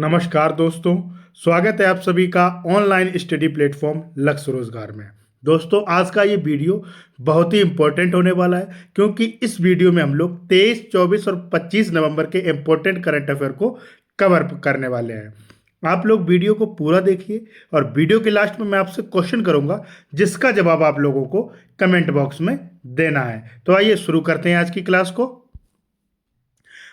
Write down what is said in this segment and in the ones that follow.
नमस्कार दोस्तों। स्वागत है आप सभी का ऑनलाइन स्टडी प्लेटफॉर्म लक्ष्य रोजगार में। दोस्तों, आज का ये वीडियो बहुत ही इम्पोर्टेंट होने वाला है क्योंकि इस वीडियो में हम लोग 23, 24 और 25 नवंबर के इम्पोर्टेंट करंट अफेयर को कवर करने वाले हैं। आप लोग वीडियो को पूरा देखिए और वीडियो के लास्ट में मैं आपसे क्वेश्चन करूंगा जिसका जवाब आप लोगों को कमेंट बॉक्स में देना है। तो आइए शुरू करते हैं आज की क्लास को।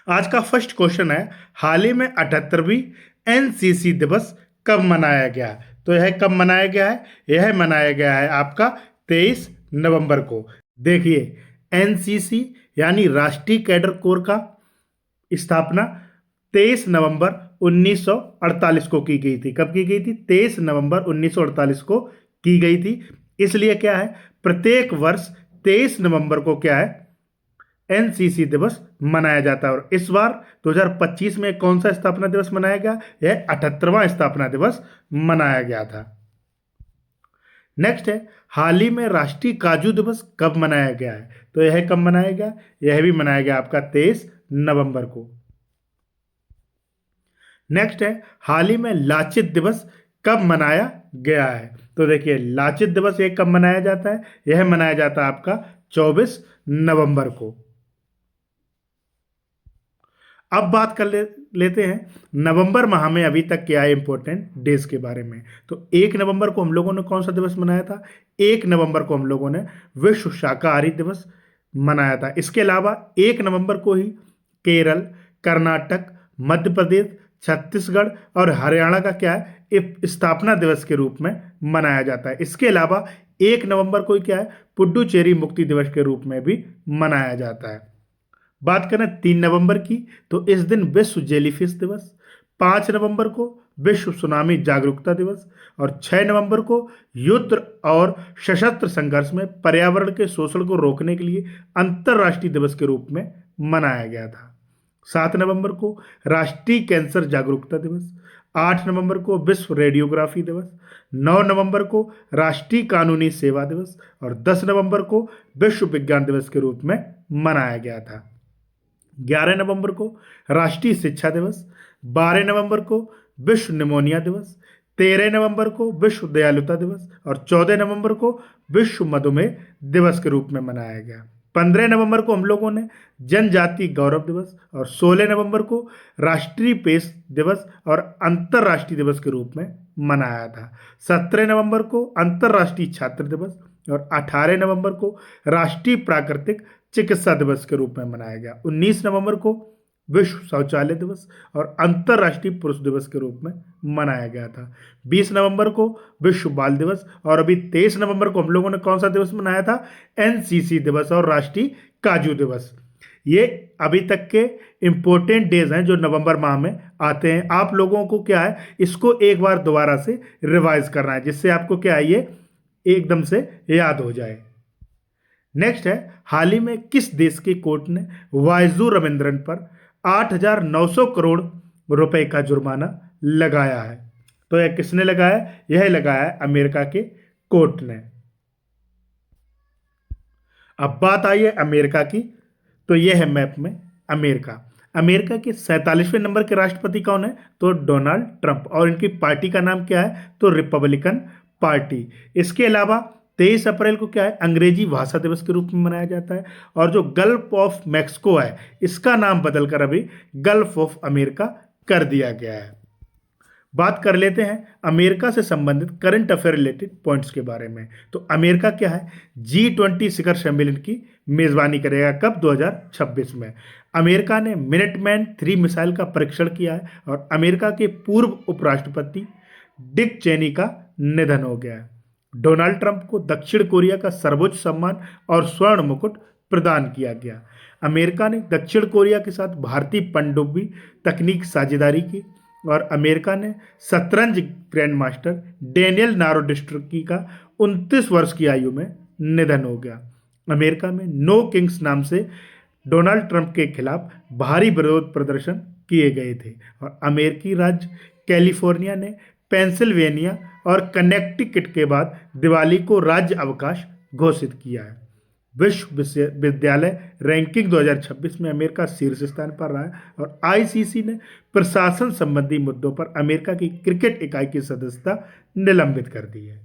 आज का फर्स्ट क्वेश्चन है, हाल ही में 78वीं एनसीसी दिवस कब मनाया गया? तो यह कब मनाया गया है? यह मनाया गया है आपका 23 नवंबर को। देखिए, एनसीसी यानी राष्ट्रीय कैडर कोर का स्थापना 23 नवंबर 1948 को की गई थी। कब की गई थी? 23 नवंबर 1948 को की गई थी। इसलिए क्या है, प्रत्येक वर्ष 23 नवंबर को क्या है, एनसीसी दिवस मनाया जाता है। और इस बार 2025 में कौन सा स्थापना दिवस मनाया गया? यह 78वां स्थापना दिवस मनाया गया था। नेक्स्ट है, हाल ही में राष्ट्रीय काजू दिवस कब मनाया गया है? तो यह कब मनाया गया? यह भी मनाया गया आपका 23 नवंबर को। नेक्स्ट है, हाल ही में लाचित दिवस कब मनाया गया है? तो देखिए, लाचित दिवस ये कब मनाया जाता है? यह मनाया जाता है आपका 24 नवंबर को। अब बात कर लेते हैं नवंबर माह में अभी तक क्या है इंपॉर्टेंट डेज के बारे में। तो 1 नवंबर को हम लोगों ने कौन सा दिवस मनाया था? 1 नवंबर को हम लोगों ने विश्व शाकाहारी दिवस मनाया था। इसके अलावा 1 नवंबर को ही केरल, कर्नाटक, मध्य प्रदेश, छत्तीसगढ़ और हरियाणा का क्या है, स्थापना दिवस के रूप में मनाया जाता है। इसके अलावा 1 नवंबर को ही क्या है, पुडुचेरी मुक्ति दिवस के रूप में भी मनाया जाता है। बात करें 3 नवंबर की, तो इस दिन विश्व जेलीफिश दिवस, 5 नवंबर को विश्व सुनामी जागरूकता दिवस और 6 नवंबर को युद्ध और सशस्त्र संघर्ष में पर्यावरण के शोषण को रोकने के लिए अंतर्राष्ट्रीय दिवस के रूप में मनाया गया था। 7 नवंबर को राष्ट्रीय कैंसर जागरूकता दिवस, 8 नवंबर को विश्व रेडियोग्राफी दिवस, 9 नवंबर को राष्ट्रीय कानूनी सेवा दिवस और 10 नवंबर को विश्व विज्ञान दिवस के रूप में मनाया गया था। 11 नवंबर को राष्ट्रीय शिक्षा दिवस, 12 नवंबर को विश्व निमोनिया दिवस, 13 नवंबर को विश्व दयालुता दिवस और 14 नवंबर को विश्व मधुमेह दिवस के रूप में मनाया गया। 15 नवंबर को हम लोगों ने जनजाति गौरव दिवस और 16 नवंबर को राष्ट्रीय प्रेस दिवस और अंतर्राष्ट्रीय दिवस के रूप में मनाया था। 17 नवंबर को अंतर्राष्ट्रीय छात्र दिवस और 18 नवंबर को राष्ट्रीय प्राकृतिक चिकित्सा दिवस के रूप में मनाया गया। 19 नवंबर को विश्व शौचालय दिवस और अंतर्राष्ट्रीय पुरुष दिवस के रूप में मनाया गया था। 20 नवंबर को विश्व बाल दिवस और अभी 23 नवंबर को हम लोगों ने कौन सा दिवस मनाया था? एनसीसी दिवस और राष्ट्रीय काजू दिवस। ये अभी तक के इंपॉर्टेंट डेज हैं जो नवंबर माह में आते हैं। आप लोगों को क्या है, इसको एक बार दोबारा से रिवाइज करना है जिससे आपको क्या है, ये एकदम से याद हो जाए। नेक्स्ट है, हाल ही में किस देश की कोर्ट ने वाइजू रविंद्रन पर 8,900 करोड़ रुपए का जुर्माना लगाया है? तो यह किसने लगाया? यह लगाया है अमेरिका के कोर्ट ने। अब बात आई है अमेरिका की, तो यह है मैप में अमेरिका। अमेरिका के 47वें नंबर के राष्ट्रपति कौन है? तो डोनाल्ड ट्रंप। और इनकी पार्टी का नाम क्या है? तो रिपब्लिकन पार्टी। इसके अलावा 23 अप्रैल को क्या है, अंग्रेजी भाषा दिवस के रूप में मनाया जाता है। और जो गल्फ ऑफ मैक्सिको है, इसका नाम बदलकर अभी गल्फ ऑफ अमेरिका कर दिया गया है। बात कर लेते हैं अमेरिका से संबंधित करंट अफेयर रिलेटेड पॉइंट्स के बारे में। तो अमेरिका क्या है, G20 शिखर सम्मेलन की मेजबानी करेगा। कब? 2026 में। अमेरिका ने मिनटमैन 3 मिसाइल का परीक्षण किया है और अमेरिका के पूर्व उपराष्ट्रपति डिक चेनी का निधन हो गया है। डोनाल्ड ट्रंप को दक्षिण कोरिया का सर्वोच्च सम्मान और स्वर्ण मुकुट प्रदान किया गया। अमेरिका ने दक्षिण कोरिया के साथ भारतीय पनडुब्बी तकनीक साझेदारी की और अमेरिका ने शतरंज ग्रैंड मास्टर डेनियल नारोडिस्ट्रोकी का 29 वर्ष की आयु में निधन हो गया। अमेरिका में नो किंग्स नाम से डोनाल्ड ट्रंप के खिलाफ भारी विरोध प्रदर्शन किए गए थे और अमेरिकी राज्य कैलिफोर्निया ने पेंसिल्वेनिया और कनेक्टिकट के बाद दिवाली को राज्य अवकाश घोषित किया है। विश्वविद्यालय रैंकिंग 2026 में अमेरिका शीर्ष स्थान पर रहा है। और आईसीसी ने प्रशासन संबंधी मुद्दों पर अमेरिका की क्रिकेट इकाई की सदस्यता निलंबित कर दी है।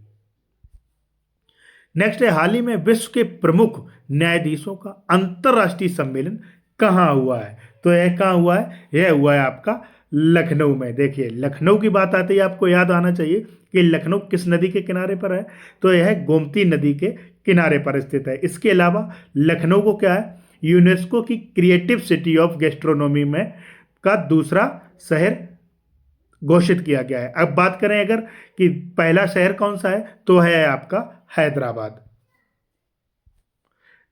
नेक्स्ट है, हाल ही में विश्व के प्रमुख न्यायाधीशों का अंतर्राष्ट्रीय सम्मेलन कहाँ हुआ है? तो यह कहाँ हुआ है? यह हुआ है आपका लखनऊ में। देखिए, लखनऊ की बात आती है, आपको याद आना चाहिए कि लखनऊ किस नदी के किनारे पर है? तो यह गोमती नदी के किनारे पर स्थित है। इसके अलावा लखनऊ को क्या है, यूनेस्को की क्रिएटिव सिटी ऑफ गैस्ट्रोनॉमी में का दूसरा शहर घोषित किया गया है। अब बात करें अगर कि पहला शहर कौन सा है, तो है आपका हैदराबाद।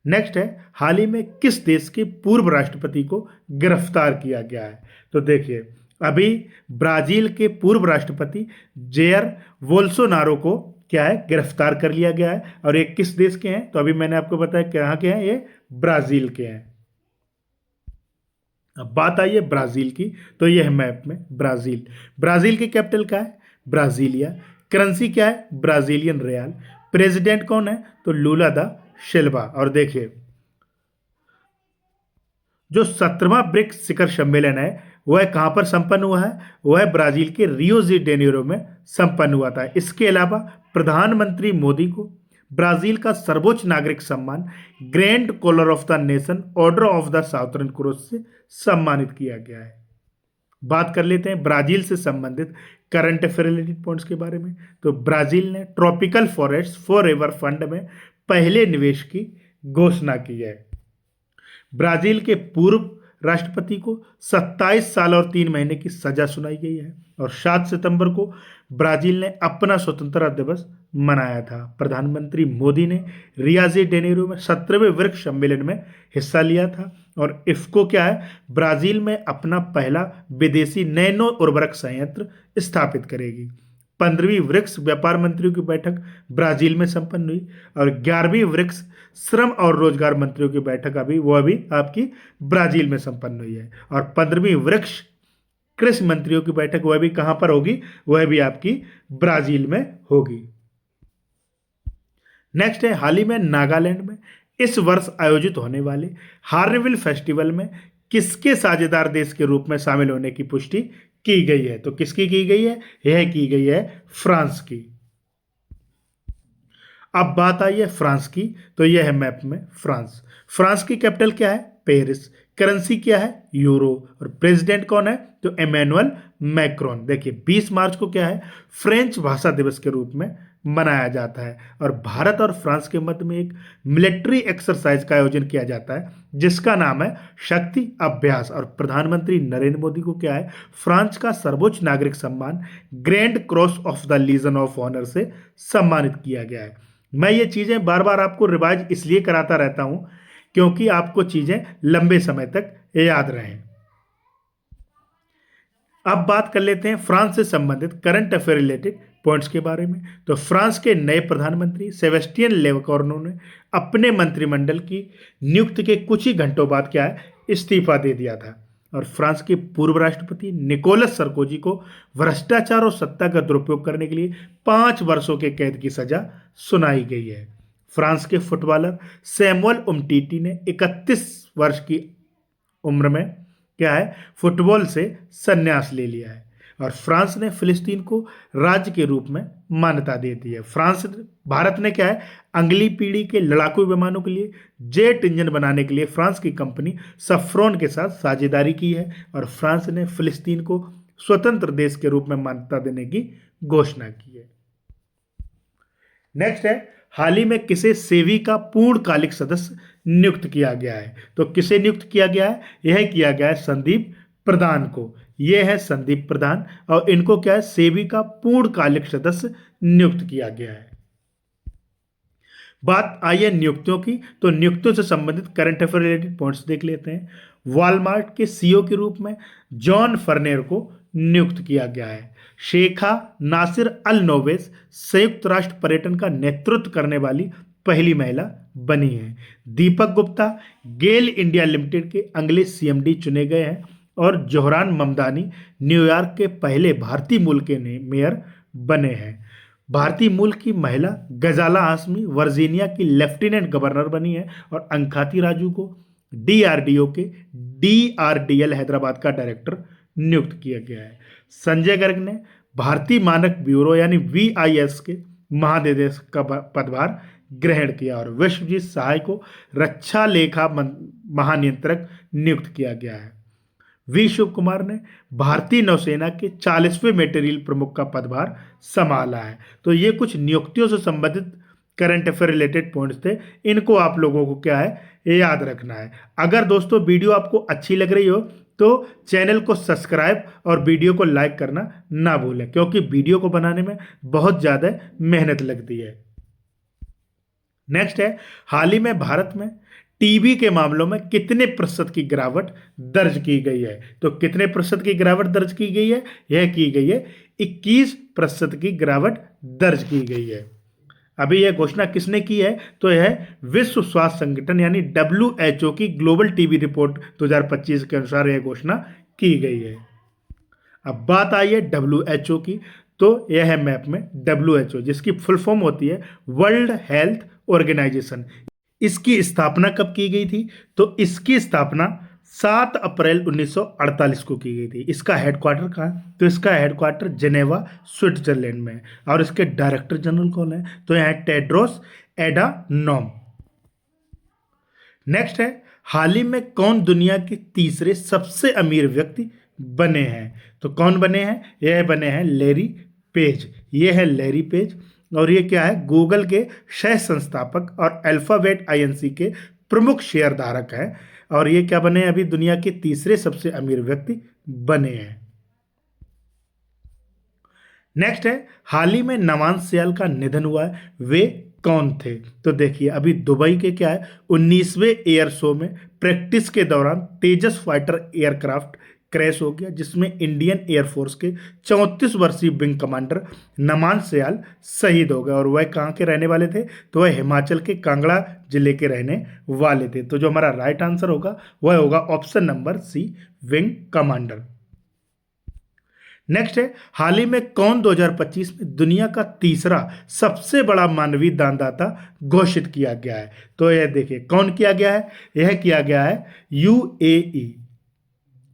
नेक्स्ट है, हाल ही में किस देश के पूर्व राष्ट्रपति को गिरफ्तार किया गया है? तो देखिए, अभी ब्राजील के पूर्व राष्ट्रपति जेयर बोल्सोनारो को क्या है, गिरफ्तार कर लिया गया है। और ये किस देश के हैं? तो अभी मैंने आपको बताया कहाँ के हैं, ये ब्राजील के हैं। अब बात आई है ब्राजील की, तो यह है मैप में ब्राजील। ब्राजील की कैपिटल क्या है? ब्राजीलिया। करेंसी क्या है? ब्राजीलियन रियाल। प्रेसिडेंट कौन है? तो लूला दा सिल्वा। और देखिए, जो 17वां ब्रिक्स शिखर सम्मेलन है वह कहाँ पर संपन्न हुआ है? वह ब्राजील के रियो डी जेनेरो में संपन्न हुआ था। इसके अलावा प्रधानमंत्री मोदी को ब्राजील का सर्वोच्च नागरिक सम्मान grand collar of the nation order of the southern cross से सम्मानित किया गया है। बात कर लेते हैं ब्राजील से संबंधित करंट अफेयर रिलेटेड पॉइंट्स के बारे में। तो ब्राजील ने tropical forest for ever fund में पहले निवेश की घोषणा की है। ब्राजील के पूर्व राष्ट्रपति को 27 साल और 3 महीने की सजा सुनाई गई है। और 7 सितंबर को ब्राजील ने अपना स्वतंत्रता दिवस मनाया था। प्रधानमंत्री मोदी ने रियो डी जेनेरो में 17वें वृक्ष सम्मेलन में हिस्सा लिया था। और इफ्को क्या है, ब्राजील में अपना पहला विदेशी नैनो उर्वरक संयंत्र स्थापित करेगी। 15वीं वृक्ष व्यापार मंत्रियों की बैठक ब्राजील में संपन्न हुई। और 11वीं वृक्ष श्रम और रोजगार मंत्रियों की बैठक वह भी आपकी ब्राजील में संपन्न हुई है। और 15वीं वृक्ष कृषि मंत्रियों की बैठक वह भी कहां पर होगी? वह भी आपकी ब्राजील में होगी। नेक्स्ट है, हाल ही में नागालैंड में इस वर्ष आयोजित होने वाले हार्नबिल फेस्टिवल में किसके साझेदार देश के रूप में शामिल होने की पुष्टि की गई है? तो किसकी की गई है? यह की गई है फ्रांस की। अब बात आई है फ्रांस की, तो यह है मैप में फ्रांस। फ्रांस की कैपिटल क्या है? पेरिस। करेंसी क्या है? यूरो। और प्रेसिडेंट कौन है? तो इमैनुअल मैक्रोन। देखिए, 20 मार्च को क्या है, फ्रेंच भाषा दिवस के रूप में मनाया जाता है। और भारत और फ्रांस के मध्य में एक मिलिट्री एक्सरसाइज का आयोजन किया जाता है जिसका नाम है शक्ति अभ्यास। और प्रधानमंत्री नरेंद्र मोदी को क्या है, फ्रांस का सर्वोच्च नागरिक सम्मान grand cross of the legion of honour से सम्मानित किया गया है। मैं ये चीज़ें बार बार आपको रिवाइज इसलिए कराता रहता हूँ क्योंकि आपको चीज़ें लंबे समय तक याद रहें। अब बात कर लेते हैं फ्रांस से संबंधित करंट अफेयर रिलेटेड पॉइंट्स के बारे में। तो फ्रांस के नए प्रधानमंत्री सेबेस्टियन लेकॉर्नू ने अपने मंत्रिमंडल की नियुक्ति के कुछ ही घंटों बाद क्या है, इस्तीफा दे दिया था। और फ्रांस के पूर्व राष्ट्रपति निकोलस सरकोजी को भ्रष्टाचार और सत्ता का दुरुपयोग करने के लिए 5 वर्षों के कैद की सजा सुनाई गई है। फ्रांस के फुटबॉलर सैमुअल उमटीटी ने 31 वर्ष की उम्र में क्या है, फुटबॉल से संन्यास ले लिया है। और फ्रांस ने फिलिस्तीन को राज्य के रूप में मान्यता दे दी है। भारत ने क्या है, अगली पीढ़ी के लड़ाकू विमानों के लिए जेट इंजन बनाने के लिए फ्रांस की कंपनी सफ्रॉन के साथ साझेदारी की है। और फ्रांस ने फिलिस्तीन को स्वतंत्र देश के रूप में मान्यता देने की घोषणा की है। नेक्स्ट है, हाल ही में किसे सेवी का पूर्णकालिक सदस्य नियुक्त किया गया है? तो किसे नियुक्त किया गया है? यह किया गया है संदीप प्रधान को। यह है संदीप प्रधान और इनको क्या है, सेवी का पूर्णकालिक सदस्य नियुक्त किया गया है। बात आई है नियुक्तियों की, तो नियुक्तियों से संबंधित करंट अफेयर रिलेटेड पॉइंट्स देख लेते हैं। वॉलमार्ट के सीईओ के रूप में जॉन फर्नेर को नियुक्त किया गया है। शेखा नासिर अल नोवेस संयुक्त राष्ट्र पर्यटन का नेतृत्व करने वाली पहली महिला बनी है। दीपक गुप्ता गेल इंडिया लिमिटेड के अगले सीएमडी चुने गए हैं। और जोहरान ममदानी न्यूयॉर्क के पहले भारतीय मूल के मेयर बने हैं। भारतीय मूल की महिला गजाला हाशमी वर्जीनिया की लेफ्टिनेंट गवर्नर बनी है, और अंखाती राजू को डीआरडीओ के डीआरडीएल हैदराबाद का डायरेक्टर नियुक्त किया गया है। संजय गर्ग ने भारतीय मानक ब्यूरो यानी वीआईएस के महानिदेशक का पदभार ग्रहण किया, और विश्वजीत सहाय को रक्षा लेखा महानियंत्रक नियुक्त किया गया है। वी शिव कुमार ने भारतीय नौसेना के 40वें मेटेरियल प्रमुख का पदभार संभाला है। तो ये कुछ नियुक्तियों से संबंधित करंट अफेयर रिलेटेड पॉइंट्स थे, इनको आप लोगों को क्या है ये याद रखना है। अगर दोस्तों वीडियो आपको अच्छी लग रही हो तो चैनल को सब्सक्राइब और वीडियो को लाइक करना ना भूलें, क्योंकि वीडियो को बनाने में बहुत ज़्यादा मेहनत लगती है। नेक्स्ट है, हाल ही में भारत में टीबी के मामलों में कितने प्रतिशत की गिरावट दर्ज की गई है? तो कितने प्रतिशत की गिरावट दर्ज की गई है? यह की गई है 21% की गिरावट दर्ज की गई है। अभी यह घोषणा किसने की है? तो यह विश्व स्वास्थ्य संगठन यानी WHO की ग्लोबल टीबी रिपोर्ट 2025 के अनुसार यह घोषणा की गई है। अब बात आई है WHO की, तो यह है मैप में WHO, जिसकी फुल फॉर्म होती है वर्ल्ड हेल्थ ऑर्गेनाइजेशन। इसकी स्थापना कब की गई थी? तो इसकी स्थापना 7 अप्रैल 1948 को की गई थी। इसका हेडक्वार्टर कहाँ है? तो इसका हेडक्वार्टर जेनेवा स्विट्जरलैंड में है, और इसके डायरेक्टर जनरल कौन है? तो यहाँ टेड्रोस एडानोम। नेक्स्ट है, हाल ही में कौन दुनिया के तीसरे सबसे अमीर व्यक्ति बने हैं? तो कौन बने हैं? यह बने हैं लैरी पेज। ये है लैरी पेज, और ये क्या है? गूगल के सह संस्थापक और अल्फाबेट आईएनसी के प्रमुख शेयरधारक हैं, और ये क्या बने हैं? अभी दुनिया के तीसरे सबसे अमीर व्यक्ति बने हैं। नेक्स्ट है, हाल ही में नवान सियाल का निधन हुआ है, वे कौन थे? तो देखिए, अभी दुबई के क्या है 19वें एयर शो में प्रैक्टिस के दौरान तेजस फाइटर एयरक्राफ्ट क्रैश हो गया, जिसमें इंडियन एयरफोर्स के 34 वर्षीय विंग कमांडर नमान सियाल शहीद हो गए। और वह कहाँ के रहने वाले थे? तो वह हिमाचल के कांगड़ा जिले के रहने वाले थे। तो जो हमारा राइट आंसर होगा वह होगा option number C, wing commander. Next है, हाल ही में कौन 2025 में दुनिया का तीसरा सबसे बड़ा मानवीय दानदाता घोषित किया गया है? तो यह देखिए कौन किया गया है? यह किया गया है UAE।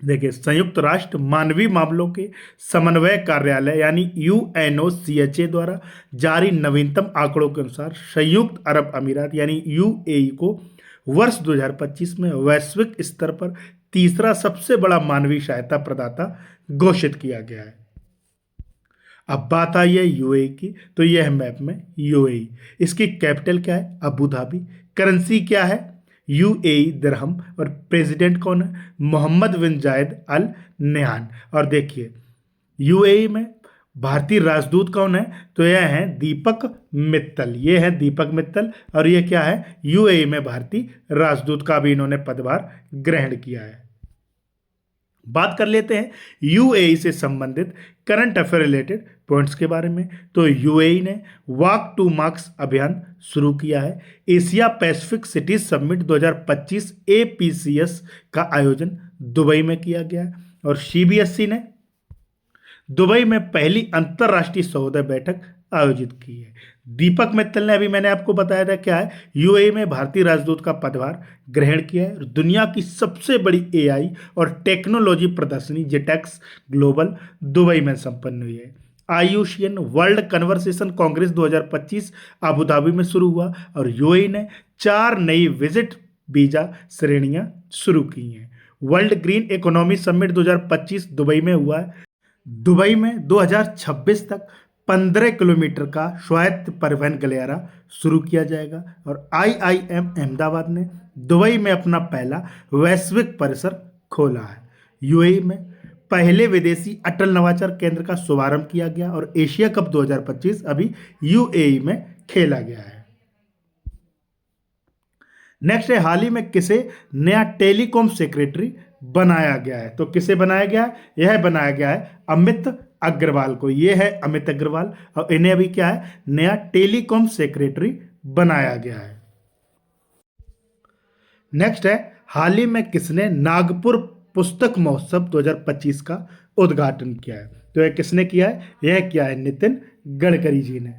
देखिए, संयुक्त राष्ट्र मानवीय मामलों के समन्वय कार्यालय यानी UNOCHA द्वारा जारी नवीनतम आंकड़ों के अनुसार संयुक्त अरब अमीरात यानी UAE को वर्ष 2025 में वैश्विक स्तर पर तीसरा सबसे बड़ा मानवीय सहायता प्रदाता घोषित किया गया है। अब बात आई है UAE की, तो यह है मैप में UAE। इसकी कैपिटल क्या है? Abu Dhabi. करेंसी क्या है? UAE दिरहम, और प्रेसिडेंट कौन है? मोहम्मद बिन जायद अल नह्यान। और देखिए, UAE में भारतीय राजदूत कौन है? तो यह है दीपक मित्तल। ये है दीपक मित्तल, और ये क्या है? UAE में भारतीय राजदूत का भी इन्होंने पदभार ग्रहण किया है। बात कर लेते हैं UAE से संबंधित करंट अफेयर रिलेटेड पॉइंट्स के बारे में। तो UAE ने वॉक टू मार्क्स अभियान शुरू किया है। Asia Pacific cities summit 2025 APCS का आयोजन दुबई में किया गया है, और CBSE ने दुबई में पहली अंतर्राष्ट्रीय सहोदय बैठक आयोजित की है। दीपक मित्तल ने, अभी मैंने आपको बताया था क्या है, UAE में भारतीय राजदूत का पदभार ग्रहण किया है। दुनिया की सबसे बड़ी AI और टेक्नोलॉजी प्रदर्शनी जेटेक्स ग्लोबल दुबई में संपन्न हुई है। IUCN world conversation Congress 2025 Abu Dhabi में शुरू हुआ, और UAE ने 4 नई विजिट वीजा श्रेणियां शुरू की हैं। World green economy summit 2025 Dubai में हुआ है। दुबई में 2026 तक 15 किलोमीटर का स्वायत्त परिवहन गलियारा शुरू किया जाएगा, और IIM अहमदाबाद ने दुबई में अपना पहला वैश्विक परिसर खोला है। UAE में पहले विदेशी अटल नवाचार केंद्र का शुभारंभ किया गया, और एशिया कप 2025 अभी UAE में खेला गया है। नेक्स्ट है, हाल ही में किसे नया टेलीकॉम सेक्रेटरी बनाया गया है? तो किसे बनाया गया है? यह बनाया गया है अमित अग्रवाल को। यह है अमित अग्रवाल, और इन्हें अभी क्या है? नया टेलीकॉम सेक्रेटरी बनाया गया है। नेक्स्ट है, हाल ही में किसने नागपुर पुस्तक महोत्सव 2025 का उद्घाटन किया है? तो यह किसने किया है? यह किया है नितिन गडकरी जी ने।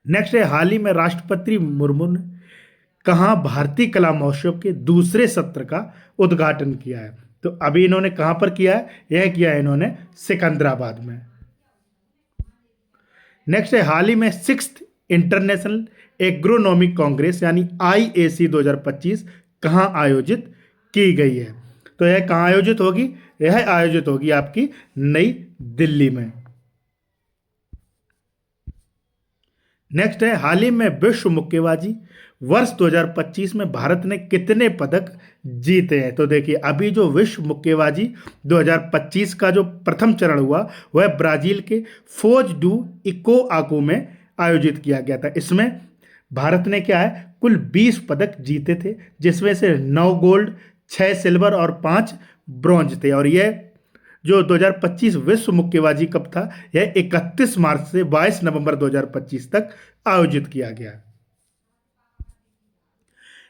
नेक्स्ट है, हाल ही में राष्ट्रपति मुर्मू ने कहाँ भारतीय कला महोत्सव के दूसरे सत्र का उद्घाटन किया है? तो अभी इन्होंने कहाँ पर किया है? यह किया है इन्होंने सिकंदराबाद में। नेक्स्ट है, हाल ही में 6th इंटरनेशनल एग्रोनॉमिक कांग्रेस यानी IAC 2025 कहाँ आयोजित की गई है? तो यह कहाँ आयोजित होगी? यह आयोजित होगी आपकी नई दिल्ली में। नेक्स्ट है, हाल ही में विश्व मुक्केबाजी वर्ष 2025 में भारत ने कितने पदक जीते हैं? तो देखिए, अभी जो विश्व मुक्केबाजी 2025 का जो प्रथम चरण हुआ वह ब्राजील के फोज डू इकोआको में आयोजित किया गया था। इसमें भारत ने क्या है, कुल 20 पदक जीते थे, जिसमें से 9 गोल्ड, 6 सिल्वर और 5 ब्रॉन्ज थे। और यह जो 2025 विश्व मुक्केबाजी कप था, यह 31 मार्च से 22 नवंबर 2025 तक आयोजित किया गया।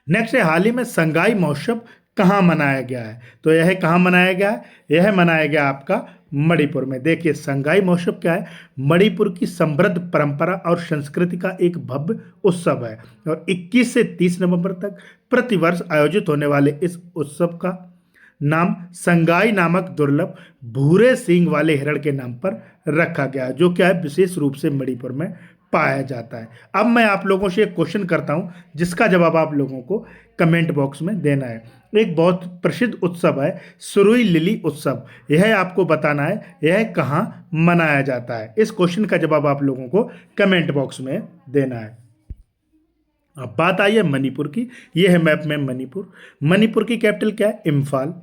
नेक्स्ट है, हाल ही में संगाई महोत्सव कहाँ मनाया गया है? तो यह कहाँ मनाया गया है? यह मनाया गया आपका मणिपुर में। देखिए, संगाई महोत्सव क्या है? मणिपुर की समृद्ध परंपरा और संस्कृति का एक भव्य उत्सव है और 21 से 30 नवंबर तक प्रतिवर्ष आयोजित होने वाले इस उत्सव का नाम संगाई नामक दुर्लभ भूरे सींग वाले हिरण के नाम पर रखा गया, जो क्या है, विशेष रूप से मणिपुर में पाया जाता है। अब मैं आप लोगों से एक क्वेश्चन करता हूं, जिसका जवाब आप लोगों को कमेंट बॉक्स में देना है। एक बहुत प्रसिद्ध उत्सव है सुरुई लिली उत्सव, यह आपको बताना है यह कहाँ मनाया जाता है। इस क्वेश्चन का जवाब आप लोगों को कमेंट बॉक्स में देना है। अब बात आई है मणिपुर की। यह है मैप में मणिपुर। मणिपुर की कैपिटल क्या है? इम्फाल।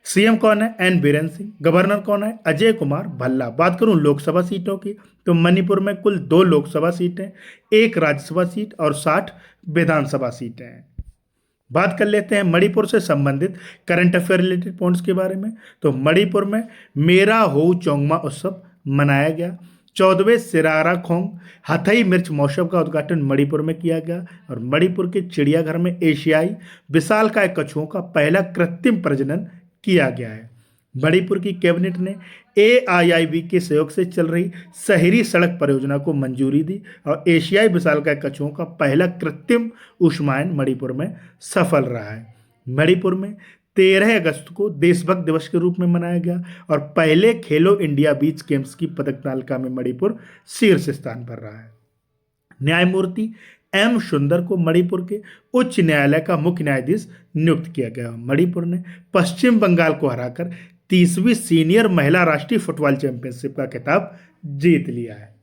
सीएम कौन है? एन बीरेन सिंह। गवर्नर कौन है? अजय कुमार भल्ला। बात करूं लोकसभा सीटों की, तो मणिपुर में कुल 2 लोकसभा सीटें, 1 राज्यसभा सीट और 60 विधानसभा सीटें हैं। बात कर लेते हैं मणिपुर से संबंधित करंट अफेयर रिलेटेड पॉइंट्स के बारे में। तो मणिपुर में मेरा हो चोंगमा उत्सव मनाया गया। 14वें सिरारा खोंग हथई मिर्च महोत्सव का उद्घाटन मणिपुर में किया गया और मणिपुर के चिड़ियाघर में एशियाई विशालकाय कछुओं का पहला कृत्रिम प्रजनन किया गया है। मणिपुर की कैबिनेट ने AIIB के सहयोग से चल रही शहरी सड़क परियोजना को मंजूरी दी और एशियाई विशालकाय कछुओं का पहला कृत्रिम ऊष्मायन मणिपुर में सफल रहा है। मणिपुर में 13 अगस्त को देशभक्त दिवस के रूप में मनाया गया और पहले खेलो इंडिया बीच गेम्स की पदक तालिका में मणिपुर शीर्ष स्थान पर रहा है। न्यायमूर्ति M सुंदर को मणिपुर के उच्च न्यायालय का मुख्य न्यायाधीश नियुक्त किया गया। मणिपुर ने पश्चिम बंगाल को हराकर 30वीं सीनियर महिला राष्ट्रीय फुटबॉल चैंपियनशिप का खिताब जीत लिया है।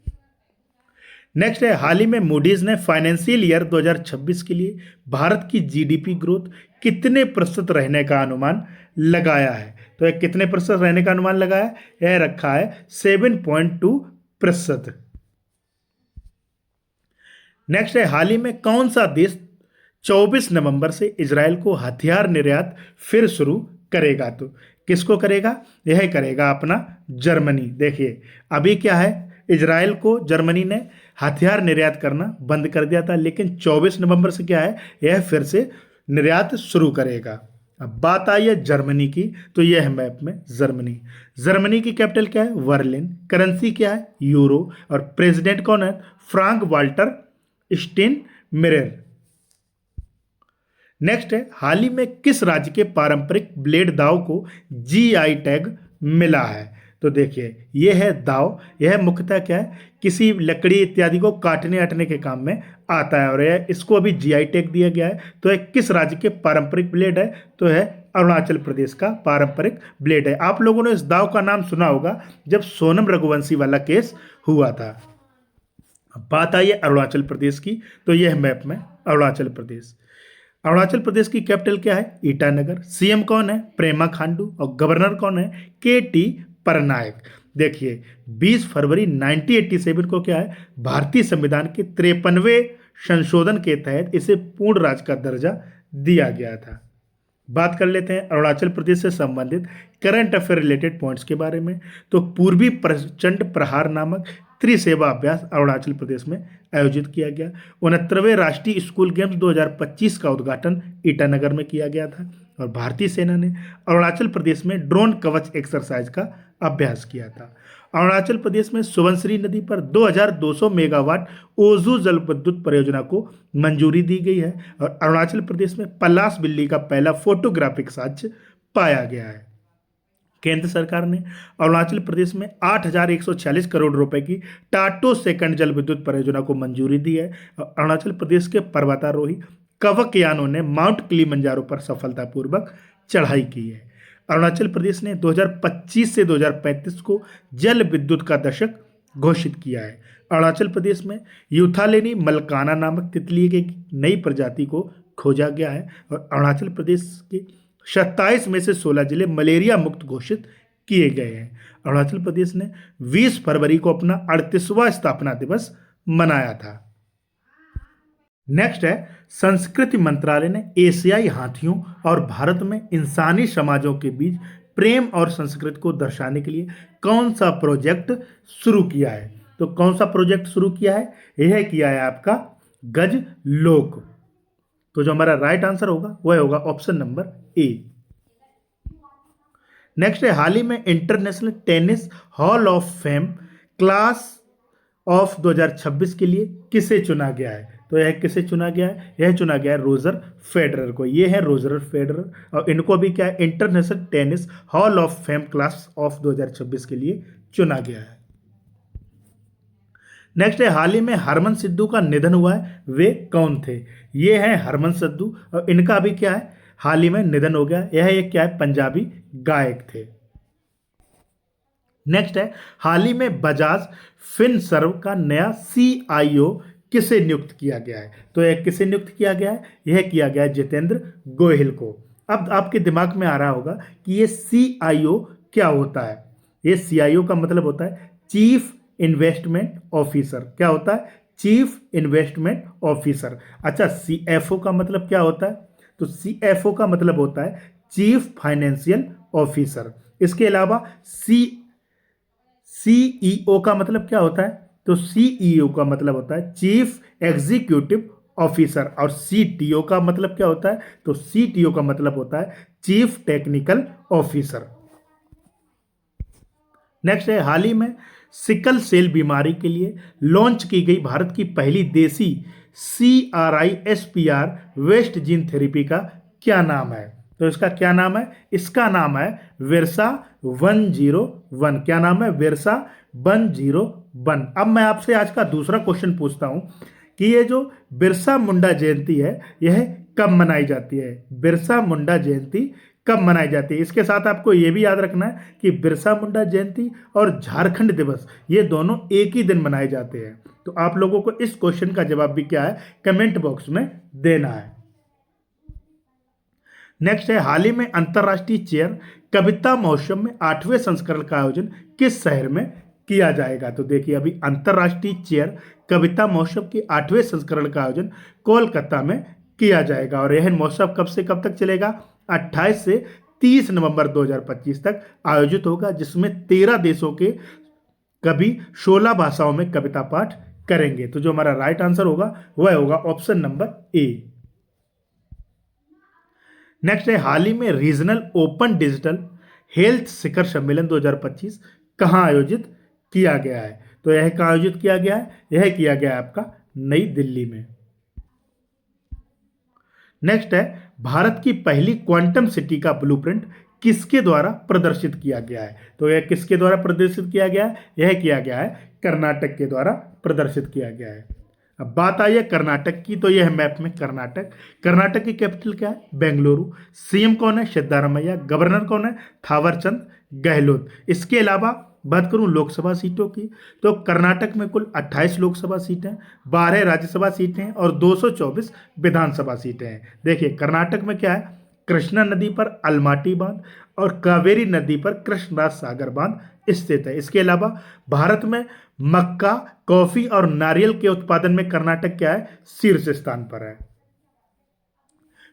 नेक्स्ट है, हाल ही में मूडीज ने फाइनेंशियल ईयर 2026 के लिए भारत की GDP ग्रोथ कितने प्रतिशत रहने का अनुमान लगाया है? तो यह कितने प्रतिशत रहने का अनुमान लगाया है? यह रखा है 7.2%। नेक्स्ट है, हाल ही में कौन सा देश 24 नवंबर से इजराइल को हथियार निर्यात फिर शुरू करेगा? तो किसको करेगा? यह करेगा अपना जर्मनी। देखिए, अभी क्या है, इजराइल को जर्मनी ने हथियार निर्यात करना बंद कर दिया था, लेकिन 24 नवंबर से क्या है, यह फिर से निर्यात शुरू करेगा। अब बात आई है जर्मनी की, तो यह है मैप में जर्मनी। जर्मनी की कैपिटल क्या है? बर्लिन। करेंसी क्या है? यूरो। और प्रेसिडेंट कौन है? Franc Walter स्टेनमेयर। नेक्स्ट है, हाल ही में किस राज्य के पारंपरिक ब्लेड दाव को GI टैग मिला है? तो देखिए, यह है दाव। यह मुख्यतः क्या है, किसी लकड़ी इत्यादि को काटने अटने के काम में आता है और यह इसको अभी GI टैग दिया गया है। तो यह किस राज्य के पारंपरिक ब्लेड है? तो है अरुणाचल प्रदेश का पारंपरिक ब्लेड है। आप लोगों ने इस दाव का नाम सुना होगा जब सोनम रघुवंशी वाला केस हुआ था। अब बात आई है अरुणाचल प्रदेश की, तो यह मैप में अरुणाचल प्रदेश। अरुणाचल प्रदेश की कैपिटल क्या है? ईटानगर। सीएम कौन है? प्रेमा खांडू। और गवर्नर कौन है? KT पटनायक। देखिए, 20 फरवरी 1987 को क्या है, भारतीय संविधान के 53वें संशोधन के तहत इसे पूर्ण राज्य का दर्जा दिया गया था। बात कर लेते हैं अरुणाचल प्रदेश से संबंधित करंट अफेयर रिलेटेड पॉइंट्स के बारे में। तो पूर्वी प्रचंड प्रहार नामक त्रिसेवा अभ्यास अरुणाचल प्रदेश में आयोजित किया गया। 69वें राष्ट्रीय स्कूल गेम्स 2025 का उद्घाटन ईटानगर में किया गया था और भारतीय सेना ने अरुणाचल प्रदेश में ड्रोन कवच एक्सरसाइज का अभ्यास किया था। अरुणाचल प्रदेश में सुबनसिरी नदी पर 2200 मेगावाट ओजू जल विद्युत परियोजना को मंजूरी दी गई है। और अरुणाचल प्रदेश में पलाश बिल्ली का पहला फोटोग्राफिक साक्ष्य पाया गया है। केंद्र सरकार ने अरुणाचल प्रदेश में 8,146 करोड़ रुपए की टाटो सेकंड जल विद्युत परियोजना को मंजूरी दी है। और अरुणाचल प्रदेश के पर्वतारोही कवकयानों ने माउंट किलिमंजारो पर सफलतापूर्वक चढ़ाई की है। अरुणाचल प्रदेश ने 2025 से 2035 को जल विद्युत का दशक घोषित किया है। अरुणाचल प्रदेश में यूथालेनी मलकाना नामक तितली की नई प्रजाति को खोजा गया है। और अरुणाचल प्रदेश के 27 में से 16 जिले मलेरिया मुक्त घोषित किए गए हैं। अरुणाचल प्रदेश ने 20 फरवरी को अपना 38वां स्थापना दिवस मनाया था। नेक्स्ट है, संस्कृति मंत्रालय ने एशियाई हाथियों और भारत में इंसानी समाजों के बीच प्रेम और संस्कृति को दर्शाने के लिए कौन सा प्रोजेक्ट शुरू किया है? तो कौन सा प्रोजेक्ट शुरू किया है? यह किया है आपका गज लोक। तो जो हमारा राइट आंसर होगा वह होगा ऑप्शन नंबर ए। नेक्स्ट है, हाल ही में international tennis hall of fame class of 2026 के लिए किसे चुना गया है? तो यह किसे चुना गया है? यह चुना गया है रोजर फेडरर को। ये है रोजर फेडरर और इनको भी क्या है, international tennis hall of fame class of 2026 के लिए चुना गया है। नेक्स्ट है, हाल ही में हरमन सिद्धू का निधन हुआ है, वे कौन थे? ये हैं हरमन सिद्धू और इनका भी क्या है, हाल ही में निधन हो गया। यह एक क्या है, पंजाबी गायक थे। नेक्स्ट है, हाल ही में बजाज फिनसर्व का नया CIO किसे नियुक्त किया गया है? तो यह किसे नियुक्त किया गया है? यह किया गया है जितेंद्र गोयल को। अब आपके दिमाग में आ रहा होगा कि ये CIO क्या होता है। ये CIO का मतलब होता है चीफ इन्वेस्टमेंट ऑफिसर। क्या होता है? Chief investment officer. अच्छा, CFO का मतलब क्या होता है? तो CFO का मतलब होता है चीफ फाइनेंशियल ऑफिसर। इसके अलावा CEO का मतलब क्या होता है? तो CEO का मतलब होता है चीफ एग्जीक्यूटिव ऑफिसर। और CTO का मतलब क्या होता है? तो CTO का मतलब होता है चीफ टेक्निकल ऑफिसर। नेक्स्ट है, हाल ही में सिकल सेल बीमारी के लिए लॉन्च की गई भारत की पहली देसी CRISPR वेस्ट जीन थेरेपी का क्या नाम है? तो इसका क्या नाम है? इसका नाम है विरसा 101। क्या नाम है? विरसा 101। अब मैं आपसे आज का दूसरा क्वेश्चन पूछता हूं कि ये जो बिरसा मुंडा जयंती है यह कब मनाई जाती है? बिरसा मुंडा जयंती कब मनाई जाती है? इसके साथ आपको यह भी याद रखना है कि बिरसा मुंडा जयंती और झारखंड दिवस ये दोनों एक ही दिन मनाए जाते हैं। तो आप लोगों को इस क्वेश्चन का जवाब भी क्या है, कमेंट बॉक्स में देना है। नेक्स्ट है, हाल ही में अंतर्राष्ट्रीय चेयर कविता महोत्सव में 8वें संस्करण का आयोजन किस शहर में किया जाएगा? तो देखिए, अभी अंतर्राष्ट्रीय चेयर कविता महोत्सव के 8वें संस्करण का आयोजन कोलकाता में किया जाएगा। और यह महोत्सव कब से कब तक चलेगा? 28 से 30 नवंबर 2025 तक आयोजित होगा, जिसमें 13 देशों के कवि 16 भाषाओं में कविता पाठ करेंगे। तो जो हमारा राइट आंसर होगा वह होगा ऑप्शन नंबर ए। नेक्स्ट है, हाल ही में रीजनल ओपन डिजिटल हेल्थ शिखर सम्मेलन 2025 कहाँ आयोजित किया गया है? तो यह कहाँ आयोजित किया गया है? यह किया गया है आपका नई दिल्ली में। नेक्स्ट है, भारत की पहली क्वांटम सिटी का ब्लूप्रिंट किसके द्वारा प्रदर्शित किया गया है? तो यह किसके द्वारा प्रदर्शित किया गया है? यह किया गया है कर्नाटक के द्वारा प्रदर्शित किया गया है। अब बात आई है कर्नाटक की, तो यह मैप में कर्नाटक। कर्नाटक की कैपिटल क्या है? बेंगलुरु। CM कौन है? सिद्धारमैया। गवर्नर कौन है? थावरचंद गहलोत। इसके अलावा बात करूं लोकसभा सीटों की, तो कर्नाटक में कुल 28 लोकसभा सीटें, 12 राज्यसभा सीटें और 224 विधानसभा सीटें हैं। देखिए, कर्नाटक में क्या है, कृष्णा नदी पर अलमाटी बांध और कावेरी नदी पर कृष्णराज सागर बांध स्थित है। इसके अलावा भारत में मक्का, कॉफी और नारियल के उत्पादन में कर्नाटक क्या है? शीर्ष स्थान पर है।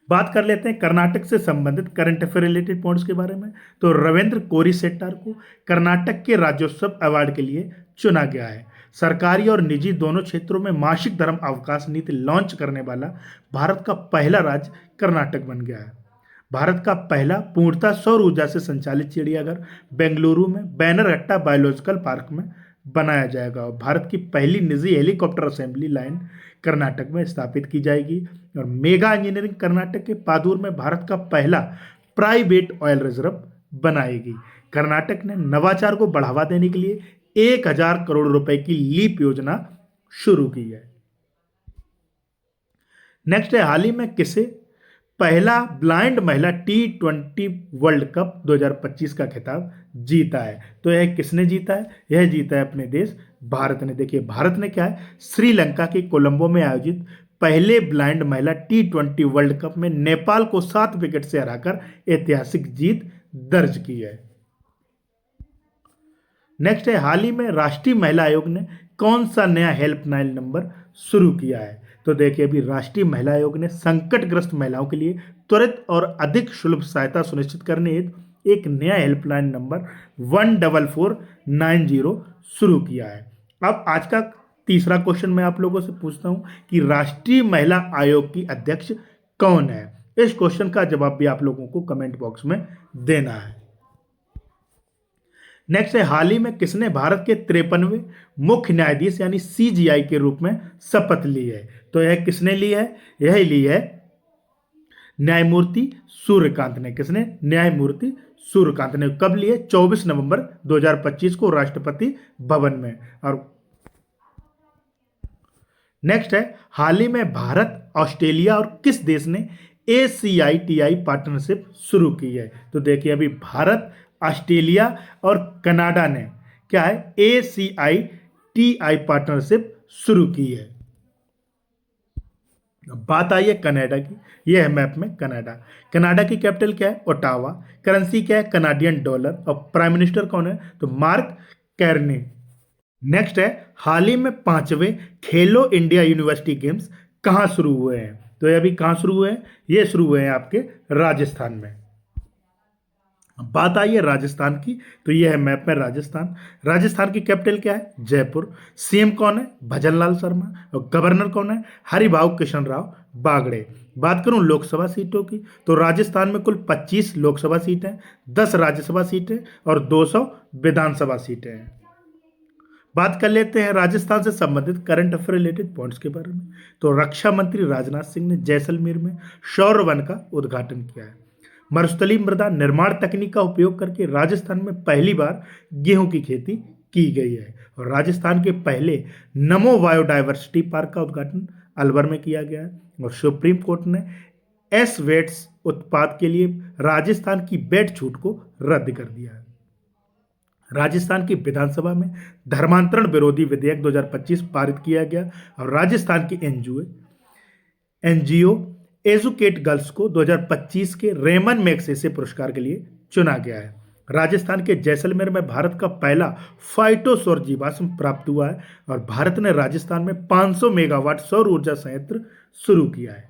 बात कर लेते हैं कर्नाटक से संबंधित करंट अफेयर रिलेटेड पॉइंट्स के बारे में। तो रविंद्र कोरी सेट्टार को कर्नाटक के राज्योत्सव अवार्ड के लिए चुना गया है। सरकारी और निजी दोनों क्षेत्रों में मासिक धर्म अवकाश नीति लॉन्च करने वाला भारत का पहला राज्य कर्नाटक बन गया है। भारत का पहला पूर्णतः सौर ऊर्जा से संचालित चिड़ियाघर बेंगलुरु में बैनरघट्टा बायोलॉजिकल पार्क में बनाया जाएगा। और भारत की पहली निजी हेलीकॉप्टर असेंबली लाइन कर्नाटक में स्थापित की जाएगी। और मेगा इंजीनियरिंग कर्नाटक के पादुर में भारत का पहला प्राइवेट ऑयल रिजर्व बनाएगी। कर्नाटक ने नवाचार को बढ़ावा देने के लिए 1,000 करोड़ रुपए की लीप योजना शुरू की है। नेक्स्ट है, हाल ही में किसे पहला ब्लाइंड महिला T20 वर्ल्ड कप 2025 का खिताब जीता है? तो यह किसने जीता है? यह जीता है अपने देश भारत ने। देखिए भारत ने क्या है, श्रीलंका के कोलंबो में आयोजित पहले ब्लाइंड महिला T20 वर्ल्ड कप में नेपाल को 7 विकेट से हराकर ऐतिहासिक जीत दर्ज की है। नेक्स्ट है, हाल ही में राष्ट्रीय महिला आयोग ने कौन सा नया हेल्पलाइन नंबर शुरू किया है? तो देखिए अभी राष्ट्रीय महिला आयोग ने संकटग्रस्त महिलाओं के लिए त्वरित और अधिक सुलभ सहायता सुनिश्चित करने हेतु एक नया हेल्पलाइन नंबर 14490 शुरू किया है। अब आज का तीसरा क्वेश्चन मैं आप लोगों से पूछता हूं कि राष्ट्रीय महिला आयोग की अध्यक्ष कौन है? इस क्वेश्चन का जवाब भी आप लोगों को कमेंट बॉक्स में देना है। नेक्स्ट है, हाल ही में किसने भारत के 53वें मुख्य न्यायाधीश यानी CGI के रूप में शपथ ली है? तो यह किसने ली है? यह ली है न्यायमूर्ति सूर्यकांत ने। किसने? न्यायमूर्ति सूर्यकांत ने। कब लिए? 24 नवंबर 2025 को राष्ट्रपति भवन में। और नेक्स्ट है, हाल ही में भारत, ऑस्ट्रेलिया और किस देश ने ACITI पार्टनरशिप शुरू की है? तो देखिए अभी भारत, ऑस्ट्रेलिया और कनाडा ने क्या है, ACITI पार्टनरशिप शुरू की है। अब बात आई है कनाडा की। यह है मैप में कनाडा। कनाडा की कैपिटल क्या है? ओटावा। करेंसी क्या है? Canadian dollar. और प्राइम मिनिस्टर कौन है? तो मार्क कैर्नी। नेक्स्ट है, हाल ही में 5वें खेलो इंडिया यूनिवर्सिटी गेम्स कहाँ शुरू हुए हैं? तो ये अभी कहाँ शुरू हुए हैं? ये शुरू हुए हैं आपके राजस्थान में। बात आई है राजस्थान की, तो यह है मैप में राजस्थान। राजस्थान की कैपिटल क्या है? जयपुर। सीएम कौन है? भजनलाल शर्मा। और गवर्नर कौन है? हरिभाऊ कृष्ण राव बागड़े। बात करूं लोकसभा सीटों की, तो राजस्थान में कुल 25 लोकसभा सीटें, 10 राज्यसभा सीटें और 200 विधानसभा सीटें हैं। बात कर लेते हैं राजस्थान से संबंधित करंट अफेयर रिलेटेड पॉइंट्स के बारे में। तो रक्षा मंत्री राजनाथ सिंह ने जैसलमेर में सौर वन का उद्घाटन किया है। मरुस्थलीय मृदा निर्माण तकनीक का उपयोग करके राजस्थान में पहली बार गेहूं की खेती की गई है। और राजस्थान के पहले नमो बायोडायवर्सिटी पार्क का उद्घाटन अलवर में किया गया है। और सुप्रीम कोर्ट ने वेट्स उत्पाद के लिए राजस्थान की वेट छूट को रद्द कर दिया है। राजस्थान की विधानसभा में धर्मांतरण विरोधी विधेयक 2025 पारित किया गया। और राजस्थान की एनजीओ एजुकेट गर्ल्स को 2025 के रेमन मैग्सेसे पुरस्कार के लिए चुना गया है। राजस्थान के जैसलमेर में भारत का पहला फाइटोसौर जीवाश्म प्राप्त हुआ है। और भारत ने राजस्थान में 500 मेगावाट सौर ऊर्जा संयंत्र शुरू किया है।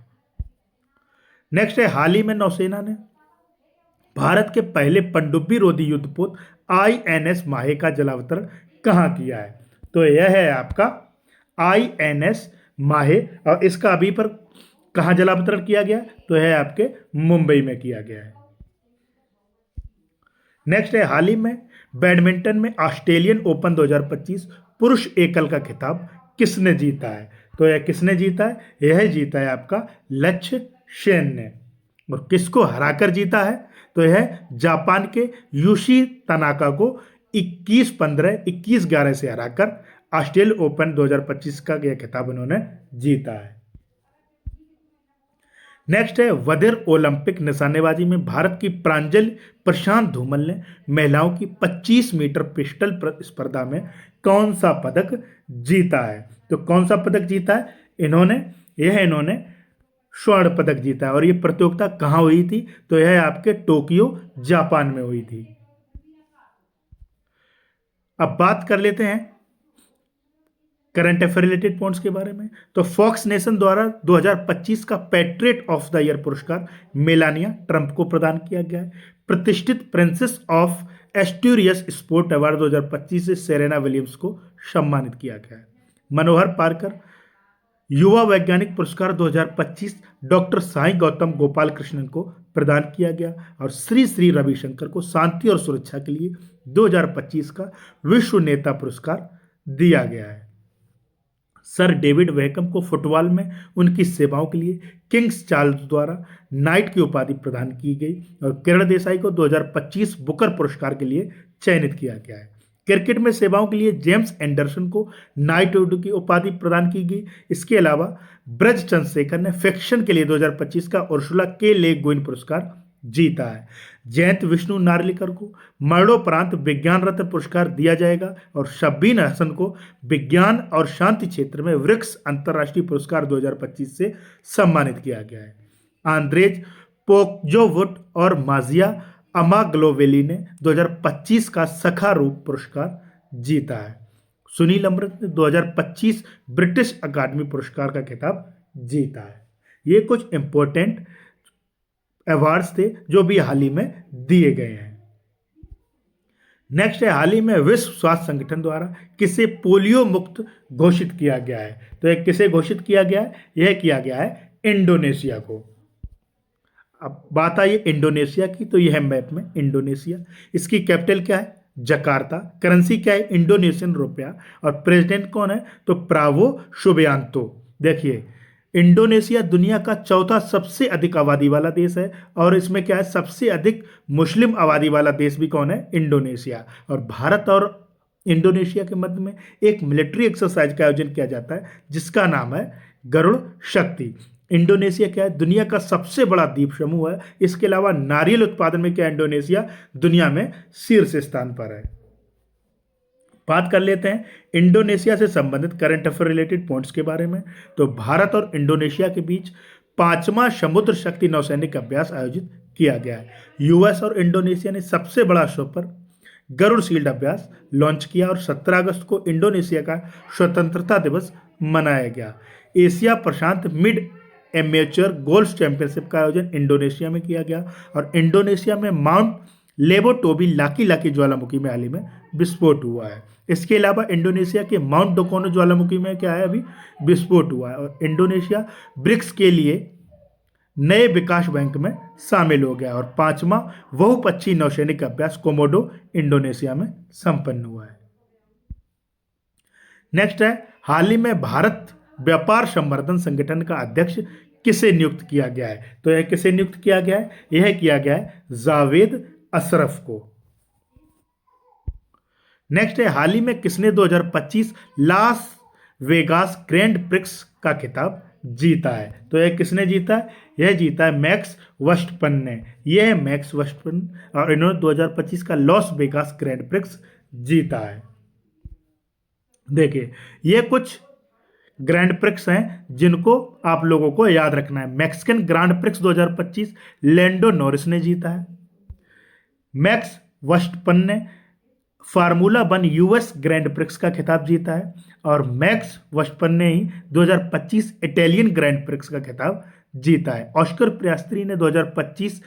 नेक्स्ट है, हाल ही में नौसेना ने भारत के पहले पनडुब्बी रोधी युद्धपोत INS माहे का जलावतरण कहाँ किया है? तो यह है आपका INS माहे। और इसका अभी पर कहाँ जलावतरण किया गया? तो यह आपके मुंबई में किया गया है। नेक्स्ट है, हाल ही में बैडमिंटन में ऑस्ट्रेलियन ओपन 2025 पुरुष एकल का खिताब किसने जीता है? तो यह किसने जीता है? यह जीता है आपका लक्ष्य सेन ने। और किसको हराकर जीता है? तो यह जापान के यूशी तनाका को 21-15, 21-11 से हराकर ऑस्ट्रेलियन ओपन 2025 का यह खिताब उन्होंने जीता है। नेक्स्ट है, वधिर ओलंपिक निशानेबाजी में भारत की प्रांजलि प्रशांत धूमल ने महिलाओं की 25 मीटर पिस्टल स्पर्धा में कौन सा पदक जीता है? तो कौन सा पदक जीता है? इन्होंने स्वर्ण पदक जीता है। और ये प्रतियोगिता कहाँ हुई थी? तो यह आपके टोक्यो जापान में हुई थी। अब बात कर लेते हैं करंट अफेयर रिलेटेड पॉइंट्स के बारे में। तो फॉक्स नेशन द्वारा 2025 का पैट्रियट ऑफ द ईयर पुरस्कार मेलानिया ट्रंप को प्रदान किया गया है। प्रतिष्ठित princess of Asturias sport award 2025 से सेरेना विलियम्स को सम्मानित किया गया है। मनोहर पार्कर युवा वैज्ञानिक पुरस्कार 2025 डॉक्टर साईं गौतम गोपाल कृष्णन को प्रदान किया गया। और श्री श्री रविशंकर को शांति और सुरक्षा के लिए 2025 का विश्व नेता पुरस्कार दिया गया है। सर डेविड वेकम को फुटबॉल में उनकी सेवाओं के लिए किंग्स चार्ल्स द्वारा नाइट की उपाधि प्रदान की गई। और किरण देसाई को 2025 बुकर पुरस्कार के लिए चयनित किया गया है। क्रिकेट में सेवाओं के लिए जेम्स एंडरसन को नाइटहुड की उपाधि प्रदान की गई। इसके अलावा ब्रज चंद्रशेखर ने फिक्शन के लिए 2025 का उर्सुला के ले गुइन पुरस्कार जीता है। जयंत विष्णु नार्लिकर को मरणोपरांत विज्ञान रत्न पुरस्कार दिया जाएगा। और शब्बीन हसन को विज्ञान और शांति क्षेत्र में वृक्ष अंतर्राष्ट्रीय पुरस्कार 2025 से सम्मानित किया गया है। आंद्रेज पोक्जोवुट और माजिया अमाग्लोवेली ने 2025 का सखा रूप पुरस्कार जीता है। सुनील अमृत ने 2025 ब्रिटिश अकादमी पुरस्कार का खिताब जीता है। ये कुछ इंपॉर्टेंट अवार्ड्स थे जो भी हाल ही में दिए गए हैं। नेक्स्ट है, हाल ही में विश्व स्वास्थ्य संगठन द्वारा किसे पोलियो मुक्त घोषित किया गया है। तो यह किसे घोषित किया गया है? यह किया गया है इंडोनेशिया को। अब बात आई इंडोनेशिया की, तो यह है मैप में इंडोनेशिया। इसकी कैपिटल क्या है? जकार्ता। करेंसी क्या है? Indonesian rupiah. और प्रेसिडेंट कौन है? तो प्रावो सुबियांतो। देखिए, इंडोनेशिया दुनिया का चौथा सबसे अधिक आबादी वाला देश है। और इसमें क्या है? सबसे अधिक मुस्लिम आबादी वाला देश भी कौन है? इंडोनेशिया। और भारत और इंडोनेशिया के मध्य में एक मिलिट्री एक्सरसाइज का आयोजन किया जाता है जिसका नाम है गरुड़ शक्ति। इंडोनेशिया क्या है? दुनिया का सबसे बड़ा द्वीप समूह है। इसके अलावा नारियल उत्पादन में क्या है? इंडोनेशिया दुनिया में शीर्ष स्थान पर है। बात कर लेते हैं इंडोनेशिया से संबंधित करंट अफेयर रिलेटेड पॉइंट्स के बारे में। तो भारत और इंडोनेशिया के बीच 5वां समुद्र शक्ति नौसैनिक अभ्यास आयोजित किया गया है। यूएस और इंडोनेशिया ने सबसे बड़ा स्तर पर गरुड़ शील्ड अभ्यास लॉन्च किया। और 17 अगस्त को इंडोनेशिया का स्वतंत्रता दिवस मनाया गया। एशिया प्रशांत मिड एमेच्योर गोल्फ चैंपियनशिप का आयोजन इंडोनेशिया में किया गया। और इंडोनेशिया में माउंट लेबोटोबी लाकी लाकी ज्वालामुखी में हाल ही में विस्फोट हुआ है। इसके अलावा इंडोनेशिया के माउंट डोकोनो ज्वालामुखी में क्या है? अभी विस्फोट हुआ है। और इंडोनेशिया ब्रिक्स के लिए नए विकास बैंक में शामिल हो गया। और 5वां बहुपक्षीय नौसैनिक अभ्यास कोमोडो इंडोनेशिया में संपन्न हुआ है। नेक्स्ट है, हाल ही में भारत व्यापार संवर्धन संगठन का अध्यक्ष किसे नियुक्त किया गया है? तो यह किसे नियुक्त किया गया है? यह किया गया है जावेद अशरफ को। नेक्स्ट है, हाल ही में किसने 2025 लास वेगास ग्रैंड प्रिक्स का खिताब जीता है? तो यह किसने जीता है? यह जीता है मैक्स वर्स्टपन ने। यह है मैक्स वर्स्टपन और इन्होंने 2025 का लॉस वेगास ग्रैंड प्रिक्स जीता है। देखिए, ये कुछ ग्रैंड प्रिक्स हैं जिनको आप लोगों को याद रखना है। Mexican Grand Prix 2025 Lando Norris ने जीता है। मैक्स वर्स्टपन ने फार्मूला 1 यूएस ग्रैंड प्रिक्स का खिताब जीता है। और मैक्स वर्स्टपन ने ही 2025 इटालियन ग्रैंड प्रिक्स का खिताब जीता है। ऑस्कर पियास्त्री ने 2025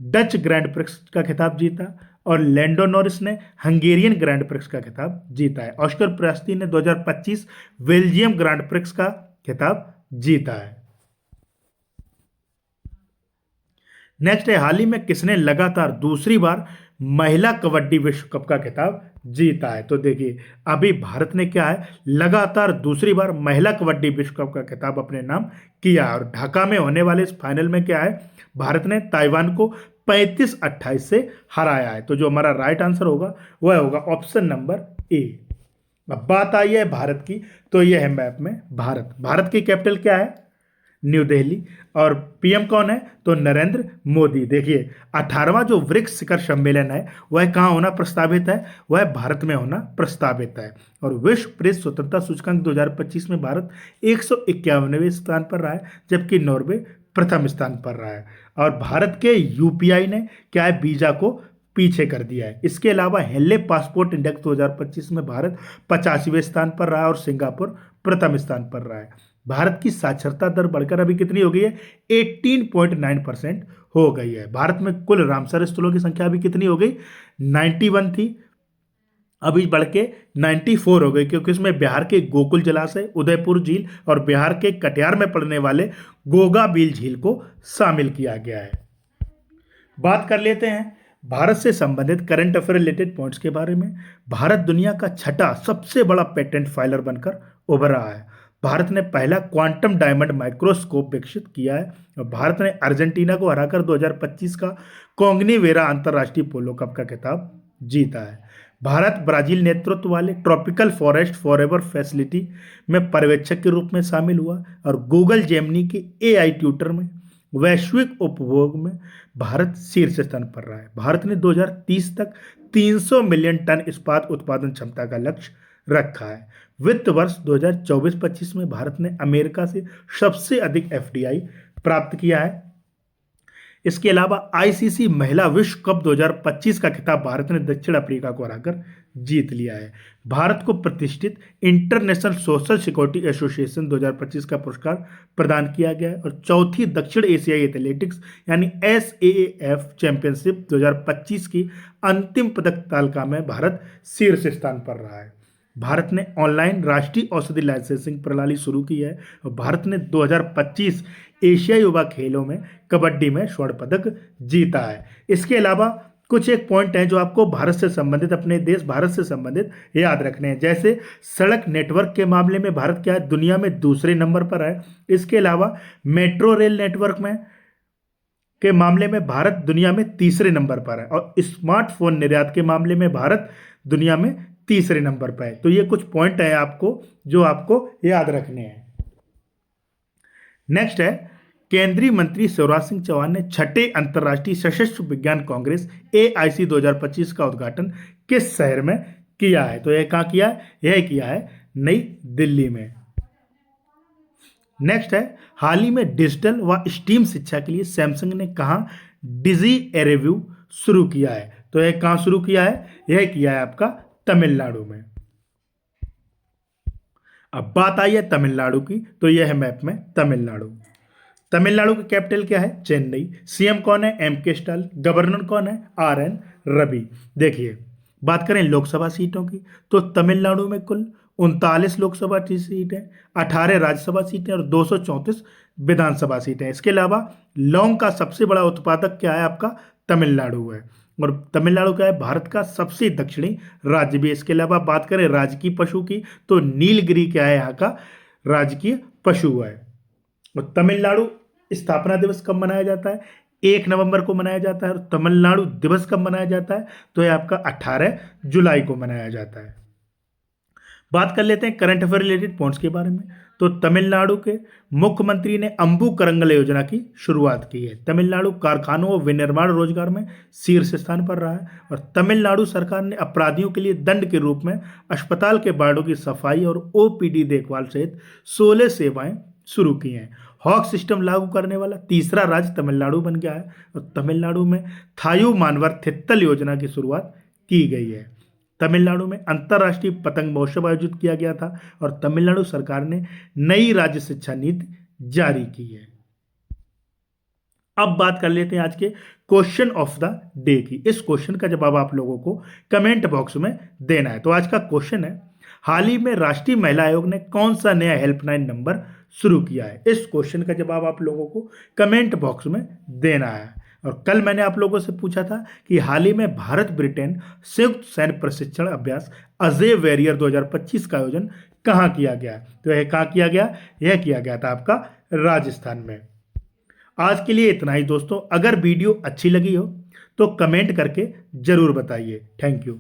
डच ग्रैंड प्रिक्स का खिताब जीता। और लैंडो नॉरिस ने हंगेरियन ग्रैंड प्रिक्स का खिताब जीता है। ऑस्कर पियास्त्री ने 2025 बेल्जियम ग्रैंड प्रिक्स का खिताब जीता है। नेक्स्ट है, हाल ही में किसने लगातार दूसरी बार महिला कबड्डी विश्व कप का खिताब जीता है? तो देखिए, अभी भारत ने क्या है, लगातार दूसरी बार महिला कबड्डी विश्व कप का खिताब अपने नाम किया। और ढाका में होने वाले इस फाइनल में क्या है, भारत ने ताइवान को 35-28 से हराया है। तो जो हमारा राइट आंसर होगा वह होगा ऑप्शन नंबर ए। अब बात आई है भारत की, तो यह है मैप में भारत। भारत की कैपिटल क्या है? न्यू दिल्ली। और पीएम कौन है? तो नरेंद्र मोदी। देखिए, 18वां जो ब्रिक्स शिखर सम्मेलन है वह कहाँ होना प्रस्तावित है? वह भारत में होना प्रस्तावित है। और विश्व प्रेस स्वतंत्रता सूचकांक 2025 में भारत 151वें स्थान पर रहा है, जबकि नॉर्वे प्रथम स्थान पर रहा है। और भारत के यूपीआई ने क्या है, वीजा को पीछे कर दिया है। इसके अलावा हेले पासपोर्ट इंडेक्स 2025 में भारत 85वें स्थान पर रहा है और सिंगापुर प्रथम स्थान पर रहा है। भारत की साक्षरता दर बढ़कर अभी कितनी हो गई है? 18.9% हो गई है। भारत में कुल रामसर स्थलों की संख्या अभी कितनी हो गई? 91 थी, अभी बढ़ के 94 हो गई, क्योंकि इसमें बिहार के गोकुल जलाशय, उदयपुर झील और बिहार के कटिहार में पड़ने वाले गोगा बील झील को शामिल किया गया है। बात कर लेते हैं भारत से संबंधित करंट अफेयर रिलेटेड पॉइंट्स के बारे में। भारत दुनिया का छठा सबसे बड़ा पेटेंट फाइलर बनकर उभरा है। भारत ने पहला क्वांटम डायमंड माइक्रोस्कोप विकसित किया है और भारत ने अर्जेंटीना को हराकर 2025 का कोंगनीवेरा अंतर्राष्ट्रीय पोलो कप का खिताब जीता है। भारत ब्राजील नेतृत्व वाले ट्रॉपिकल फॉरेस्ट फॉरएवर फैसिलिटी में पर्यवेक्षक के रूप में शामिल हुआ और गूगल जेमिनी के एआई ट्यूटर में वैश्विक उपभोग में भारत शीर्ष स्थान पर रहा है। भारत ने 2030 तक 300 मिलियन टन इस्पात उत्पादन क्षमता का लक्ष्य रखा है। वित्त वर्ष 2024-25 में भारत ने अमेरिका से सबसे अधिक एफडीआई प्राप्त किया है। इसके अलावा आईसीसी महिला विश्व कप 2025 का खिताब भारत ने दक्षिण अफ्रीका को हराकर जीत लिया है। भारत को प्रतिष्ठित इंटरनेशनल सोशल सिक्योरिटी एसोसिएशन 2025 का पुरस्कार प्रदान किया गया है और चौथी दक्षिण एशियाई एथलेटिक्स यानी एसएएएफ चैंपियनशिप 2025 की अंतिम पदक तालिका में भारत शीर्ष स्थान पर रहा है। भारत ने ऑनलाइन राष्ट्रीय औषधि लाइसेंसिंग प्रणाली शुरू की है और भारत ने 2025 एशियाई युवा खेलों में कबड्डी में स्वर्ण पदक जीता है। इसके अलावा कुछ एक पॉइंट हैं जो आपको भारत से संबंधित, अपने देश भारत से संबंधित याद रखने हैं। जैसे सड़क नेटवर्क के मामले में भारत क्या है, दुनिया में दूसरे नंबर पर है। इसके अलावा मेट्रो रेल नेटवर्क में के मामले में भारत दुनिया में तीसरे नंबर पर है और स्मार्टफोन निर्यात के मामले में भारत दुनिया में तीसरे नंबर पर है। तो ये कुछ पॉइंट है आपको जो आपको याद रखने हैं। नेक्स्ट है, केंद्रीय मंत्री शिवराज सिंह चौहान ने छठे अंतर्राष्ट्रीय सशस्त्र विज्ञान कांग्रेस AIC 2025 का उद्घाटन किस शहर में किया है? तो यह कहाँ किया है? यह किया है नई दिल्ली में। नेक्स्ट है, हाल ही में डिजिटल व स्टीम शिक्षा के लिए सैमसंग ने कहाँ डिजी एरेव्यू शुरू किया है? तो यह कहाँ शुरू किया है? यह किया है आपका तमिलनाडु में। अब बात आई है तमिलनाडु की, तो यह है मैप में तमिलनाडु। तमिलनाडु की कैपिटल क्या है? चेन्नई। सीएम कौन है? MK Stalin. गवर्नर कौन है? RN रवि। देखिए, बात करें लोकसभा सीटों की, तो तमिलनाडु में कुल 39 लोकसभा सीटें, 18 राज्यसभा सीटें और 234 विधानसभा सीटें। इसके अलावा लौंग का सबसे बड़ा उत्पादक क्या है? आपका तमिलनाडु है और तमिलनाडु क्या है? भारत का सबसे दक्षिणी राज्य भी। इसके अलावा बात करें राजकीय पशु की, तो नीलगिरी क्या है? यहाँ का राजकीय पशु है। और तमिलनाडु स्थापना दिवस कब मनाया जाता है? 1 नवंबर को मनाया जाता है। और तमिलनाडु दिवस कब मनाया जाता है? तो यह आपका 18 जुलाई को मनाया जाता है। बात कर लेते हैं करंट अफेयर रिलेटेड पॉइंट्स के बारे में। तो तमिलनाडु के मुख्यमंत्री ने अंबु करंगल योजना की शुरुआत की है। तमिलनाडु कारखानों और विनिर्माण रोजगार में शीर्ष स्थान पर रहा है और तमिलनाडु सरकार ने अपराधियों के लिए दंड के रूप में अस्पताल के वार्डों की सफाई और OPD देखभाल सहित 16 सेवाएं शुरू की हैं। हॉक सिस्टम लागू करने वाला तीसरा राज्य तमिलनाडु बन गया है और तमिलनाडु में थायु मानवर थित्तल योजना की शुरुआत की गई है। तमिलनाडु में अंतर्राष्ट्रीय पतंग महोत्सव आयोजित किया गया था और तमिलनाडु सरकार ने नई राज्य शिक्षा नीति जारी की है। अब बात कर लेते हैं आज के क्वेश्चन ऑफ द डे की। इस क्वेश्चन का जवाब आप लोगों को कमेंट बॉक्स में देना है। तो आज का क्वेश्चन है, हाल ही में राष्ट्रीय महिला आयोग ने कौन सा नया हेल्पलाइन नंबर शुरू किया है? इस क्वेश्चन का जवाब आप लोगों को कमेंट बॉक्स में देना है। और कल मैंने आप लोगों से पूछा था कि हाल ही में भारत ब्रिटेन संयुक्त सैन्य प्रशिक्षण अभ्यास अजय वॉरियर 2025 का आयोजन कहाँ किया गया? तो यह कहाँ किया गया? यह किया गया था आपका राजस्थान में। आज के लिए इतना ही दोस्तों। अगर वीडियो अच्छी लगी हो तो कमेंट करके जरूर बताइए। Thank you.